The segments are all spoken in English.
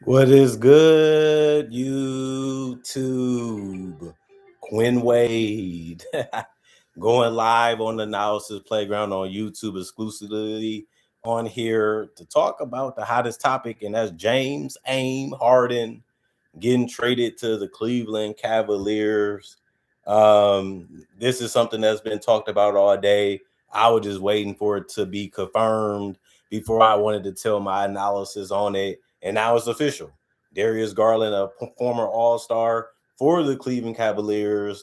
What is good, YouTube? Quinn Wade going live on the Analysis Playground on YouTube exclusively on here to talk about the hottest topic, and that's James Harden getting traded to the Cleveland Cavaliers. This is something that's been talked about all day. I was just waiting for it to be confirmed before I wanted to tell my analysis on it. And now it's official. Darius Garland, a former All Star for the Cleveland Cavaliers,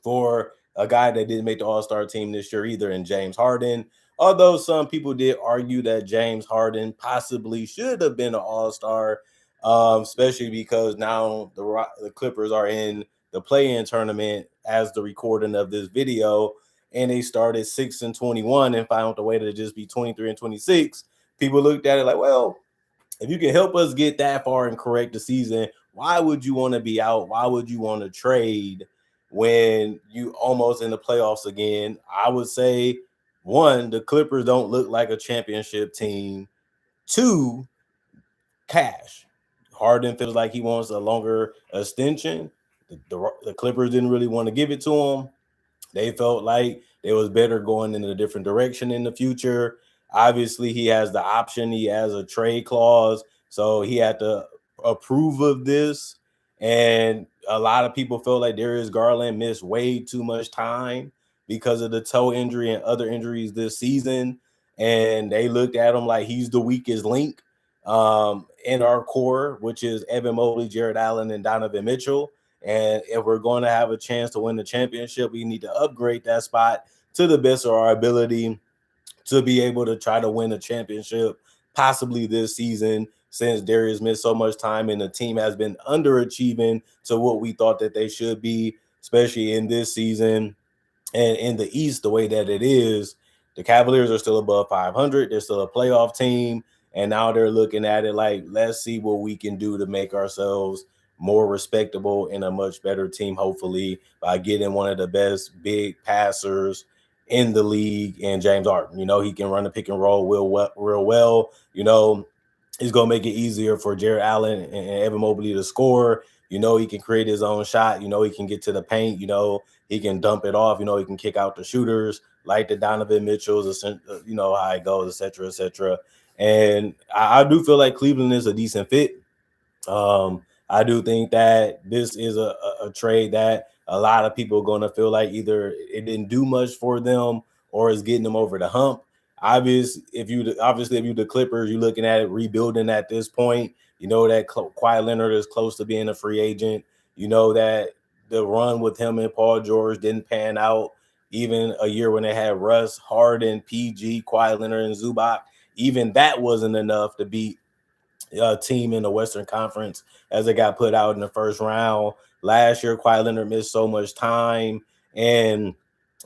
for a guy that didn't make the All Star team this year either, in James Harden. Although some people did argue that James Harden possibly should have been an All Star, especially because now the Clippers are in the play-in tournament as the recording of this video, and they started 6-21 and found a way to just be 23-26. People looked at it like, well, if you can help us get that far and correct the season, why would you want to be out? Why would you want to trade when you almost in the playoffs again? I would say, one, the Clippers don't look like a championship team. Two, cash. Harden feels like he wants a longer extension. The Clippers didn't really want to give it to him. They felt like it was better going in a different direction in the future. Obviously, he has the option. He has a trade clause, so he had to approve of this. And a lot of people felt like Darius Garland missed way too much time because of the toe injury and other injuries this season. And they looked at him like he's the weakest link in our core, which is Evan Mobley, Jared Allen, and Donovan Mitchell. And if we're going to have a chance to win the championship, we need to upgrade that spot to the best of our ability to be able to try to win a championship, possibly this season, since Darius missed so much time and the team has been underachieving to what we thought that they should be, especially in this season. And in the East, the way that it is, the Cavaliers are still above 500. They're still a playoff team. And now they're looking at it like, let's see what we can do to make ourselves more respectable and a much better team, hopefully, by getting one of the best big passers in the league and James Harden. He can run the pick and roll real well. He's going to make it easier for Jared Allen and Evan Mobley to score. He can create his own shot. He can get to the paint. He can dump it off. He can kick out the shooters like the Donovan Mitchells, how it goes, et cetera, et cetera. And I do feel like Cleveland is a decent fit. I do think that this is a trade that a lot of people are going to feel like either it didn't do much for them or is getting them over the hump. Obviously, if you the Clippers, you're looking at it rebuilding at this point. That Kawhi Leonard is close to being a free agent. That the run with him and Paul George didn't pan out. Even a year when they had Russ, Harden, PG, Kawhi Leonard, and Zubac, even that wasn't enough to beat a team in the Western Conference as it got put out in the first round. Last year, Kawhi Leonard missed so much time, and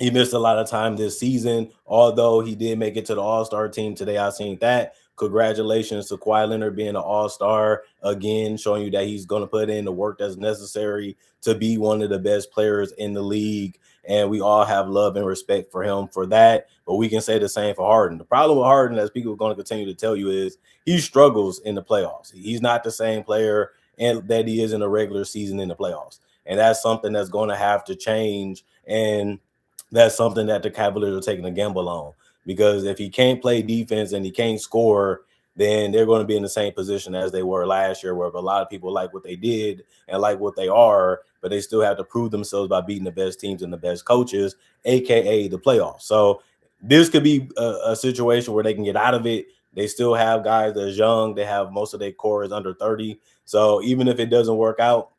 he missed a lot of time this season, although he did make it to the All-Star team today. I seen that. Congratulations to Kawhi Leonard being an All-Star again, showing you that he's going to put in the work that's necessary to be one of the best players in the league. And we all have love and respect for him for that. But we can say the same for Harden. The problem with Harden, as people are going to continue to tell you, is he struggles in the playoffs. He's not the same player that he is in the regular season in the playoffs. And that's something that's going to have to change. And that's something that the Cavaliers are taking a gamble on. Because if he can't play defense and he can't score, then they're going to be in the same position as they were last year, where a lot of people like what they did and like what they are, but they still have to prove themselves by beating the best teams and the best coaches, aka the playoffs. So this could be a situation where they can get out of it. They still have guys that's young. They have most of their core is under 30. So even if it doesn't work out,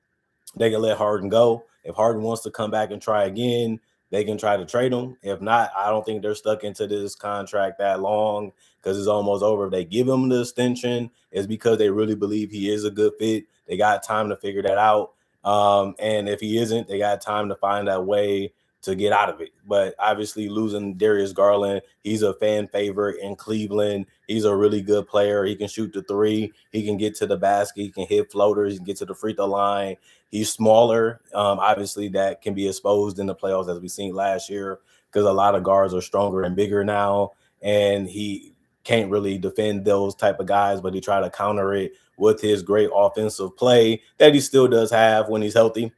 they can let Harden go. If Harden wants to come back and try again, they can try to trade him. If not, I don't think they're stuck into this contract that long because it's almost over. If they give him the extension, it's because they really believe he is a good fit. They got time to figure that out. And if he isn't, they got time to find that way to get out of it. But obviously losing Darius Garland, he's a fan favorite in Cleveland. He's a really good player. He can shoot the three. He can get to the basket. He can hit floaters. He can get to the free throw line. He's smaller. Obviously, that can be exposed in the playoffs as we seen last year because a lot of guards are stronger and bigger now. And he can't really defend those type of guys, but he tried to counter it with his great offensive play that he still does have when he's healthy.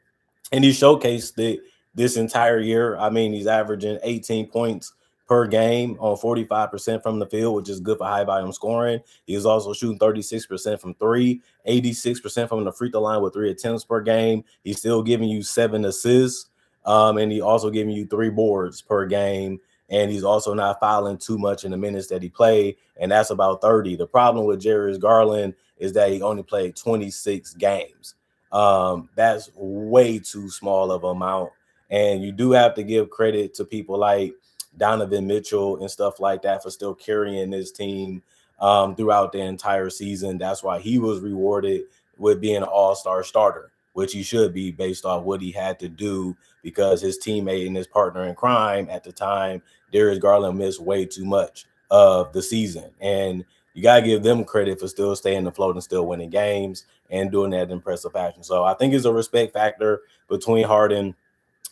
And he showcased it this entire year. I mean, he's averaging 18 points per game on 45% from the field, which is good for high volume scoring. He is also shooting 36% from three, 86% from the free throw line with 3 attempts per game. He's still giving you 7 assists, and he also giving you 3 boards per game. And he's also not fouling too much in the minutes that he played, and that's about 30. The problem with Darius Garland is that he only played 26 games. That's way too small of an amount. And you do have to give credit to people like Donovan Mitchell and stuff like that for still carrying this team throughout the entire season. That's why he was rewarded with being an all-star starter, which he should be based off what he had to do, because his teammate and his partner in crime at the time, Darius Garland, missed way too much of the season. And you got to give them credit for still staying afloat and still winning games and doing that in impressive fashion. So I think it's a respect factor between Harden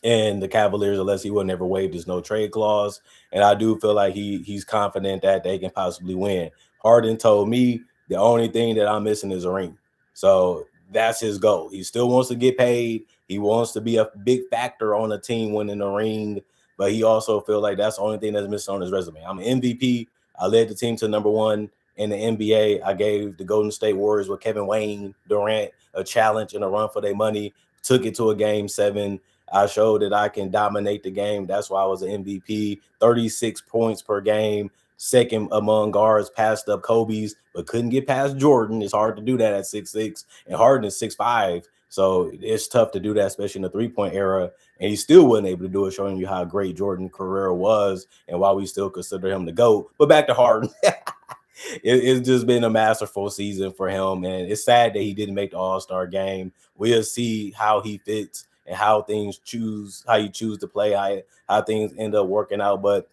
and the Cavaliers, unless he would never waive his no trade clause. And I do feel like he's confident that they can possibly win. Harden told me the only thing that I'm missing is a ring. So that's his goal. He still wants to get paid. He wants to be a big factor on a team winning the ring, but he also feel like that's the only thing that's missing on his resume. I'm an MVP. I led the team to #1 in the NBA. I gave the Golden State Warriors with Kevin Wayne Durant a challenge and a run for their money, took it to a game 7. I showed that I can dominate the game. That's why I was an MVP. 36 points per game, second among guards, passed up Kobe's, but couldn't get past Jordan. It's hard to do that at 6'6", and Harden is 6'5". So it's tough to do that, especially in the three-point era. And he still wasn't able to do it, showing you how great Jordan's career was and why we still consider him the GOAT. But back to Harden. It's just been a masterful season for him, and it's sad that he didn't make the All-Star game. We'll see how he fits and how you choose to play, how things end up working out. But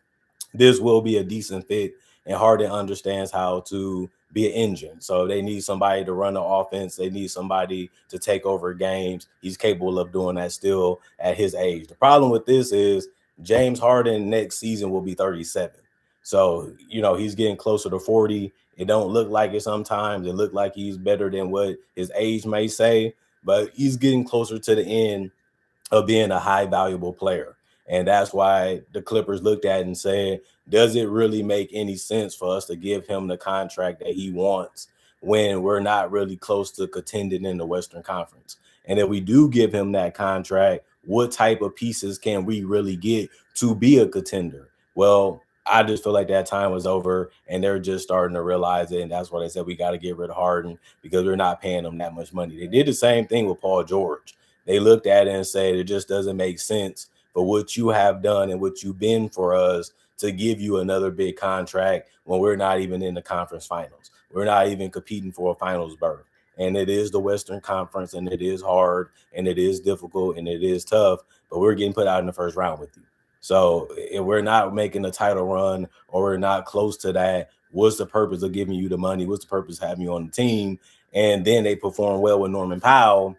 this will be a decent fit, and Harden understands how to be an engine. So they need somebody to run the offense. They need somebody to take over games. He's capable of doing that still at his age. The problem with this is James Harden next season will be 37. So, he's getting closer to 40. It don't look like it sometimes. It look like he's better than what his age may say, but he's getting closer to the end of being a high valuable player. And that's why the Clippers looked at it and said, does it really make any sense for us to give him the contract that he wants when we're not really close to contending in the Western Conference? And if we do give him that contract, what type of pieces can we really get to be a contender? Well, I just feel like that time was over, and they're just starting to realize it. And that's why they said we got to get rid of Harden, because we're not paying him that much money. They did the same thing with Paul George. They looked at it and said, it just doesn't make sense for what you have done and what you've been for us to give you another big contract when we're not even in the conference finals. We're not even competing for a finals berth. And it is the Western Conference, and it is hard, and it is difficult, and it is tough, but we're getting put out in the first round with you. So if we're not making a title run, or we're not close to that, what's the purpose of giving you the money? What's the purpose of having you on the team? And then they perform well with Norman Powell.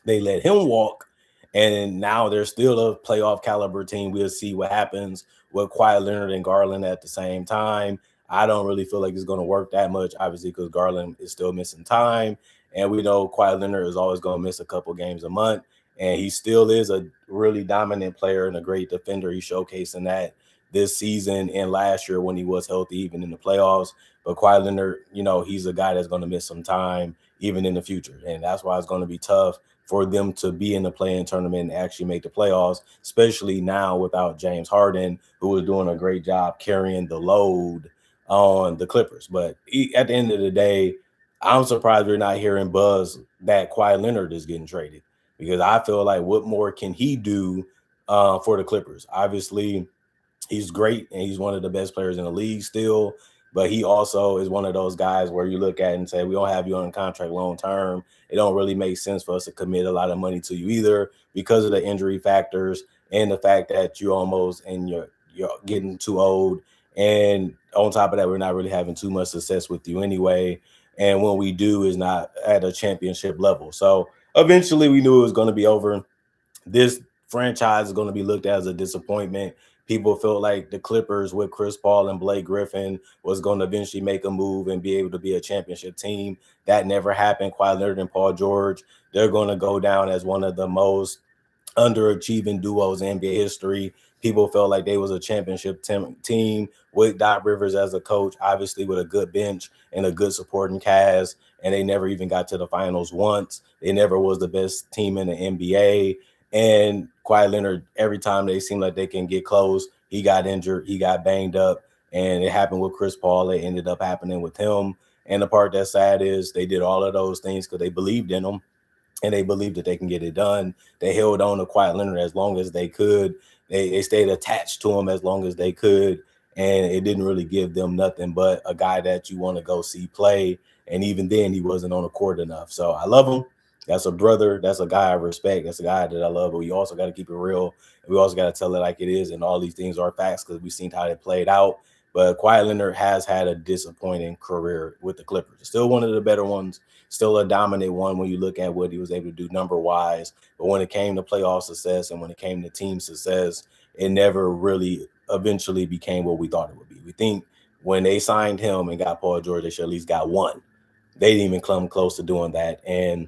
They let him walk, and now they're still a playoff caliber team. We'll see what happens with Kawhi Leonard and Garland at the same time. I don't really feel like it's going to work that much, obviously, because Garland is still missing time. And we know Kawhi Leonard is always going to miss a couple games a month. And he still is a really dominant player and a great defender. He's showcasing that this season and last year when he was healthy, even in the playoffs. But Kawhi Leonard, he's a guy that's going to miss some time even in the future. And that's why it's going to be tough for them to be in the play-in tournament and actually make the playoffs, especially now without James Harden, who is doing a great job carrying the load on the Clippers. But at the end of the day, I'm surprised we're not hearing buzz that Kawhi Leonard is getting traded, because I feel like what more can he do for the Clippers? Obviously, he's great, and he's one of the best players in the league still. But he also is one of those guys where you look at and say, we don't have you on contract long term. It don't really make sense for us to commit a lot of money to you either, because of the injury factors and the fact that you're getting too old. And on top of that, we're not really having too much success with you anyway. And when we do, is not at a championship level. So eventually we knew it was going to be over. This franchise is going to be looked at as a disappointment, People felt like the Clippers with Chris Paul and Blake Griffin was going to eventually make a move and be able to be a championship team. That never happened. Kawhi Leonard and Paul George, they're going to go down as one of the most underachieving duos in NBA history. People felt like they was a championship team with Doc Rivers as a coach, obviously with a good bench and a good supporting cast, and they never even got to the finals once. They never was the best team in the NBA. And Kawhi Leonard, every time they seem like they can get close, he got injured, he got banged up, and it happened with Chris Paul. It ended up happening with him. And the part that's sad is they did all of those things because they believed in him and they believed that they can get it done. They held on to Kawhi Leonard as long as they could. They stayed attached to him as long as they could, and it didn't really give them nothing but a guy that you want to go see play. And even then, he wasn't on the court enough. So I love him. That's a brother. That's a guy I respect. That's a guy that I love. But we also got to keep it real. And we also got to tell it like it is. And all these things are facts because we've seen how they played out. But Kawhi Leonard has had a disappointing career with the Clippers. Still one of the better ones, still a dominant one when you look at what he was able to do number wise. But when it came to playoff success and when it came to team success, it never really eventually became what we thought it would be. We think when they signed him and got Paul George, they should at least got one. They didn't even come close to doing that. And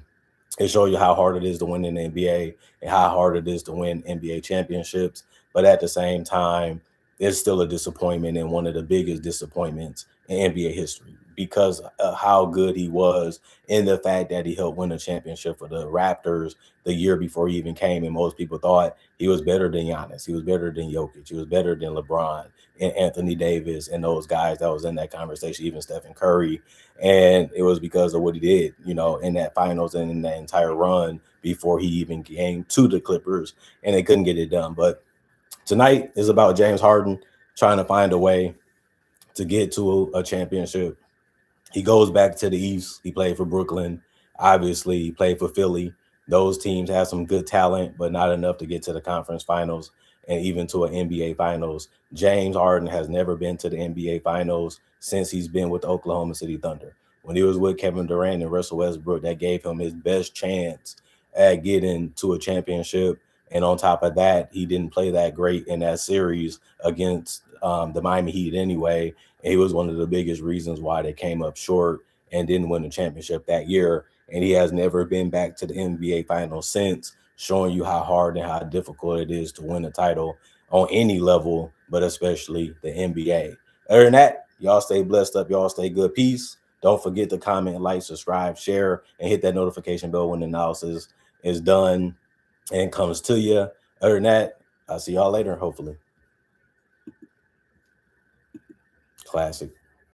it shows you how hard it is to win in the NBA and how hard it is to win NBA championships. But at the same time, it's still a disappointment and one of the biggest disappointments in NBA history because of how good he was in the fact that he helped win a championship for the Raptors the year before he even came. And most people thought he was better than Giannis. He was better than Jokic. He was better than LeBron and Anthony Davis and those guys that was in that conversation, even Stephen Curry. And it was because of what he did, in that finals and in that entire run before he even came to the Clippers, and they couldn't get it done. But tonight is about James Harden trying to find a way to get to a championship. He goes back to the East. He played for Brooklyn. Obviously, he played for Philly. Those teams have some good talent, but not enough to get to the conference finals and even to an NBA finals. James Harden has never been to the NBA finals since he's been with the Oklahoma City Thunder. When he was with Kevin Durant and Russell Westbrook, that gave him his best chance at getting to a championship. And on top of that, he didn't play that great in that series against the Miami Heat anyway. He was one of the biggest reasons why they came up short and didn't win the championship that year. And he has never been back to the NBA Finals since, showing you how hard and how difficult it is to win a title on any level, but especially the NBA. Other than that, y'all stay blessed up. Y'all stay good. Peace. Don't forget to comment, like, subscribe, share, and hit that notification bell when the analysis is done and comes to you. Other than that, I'll see y'all later, hopefully. Classic.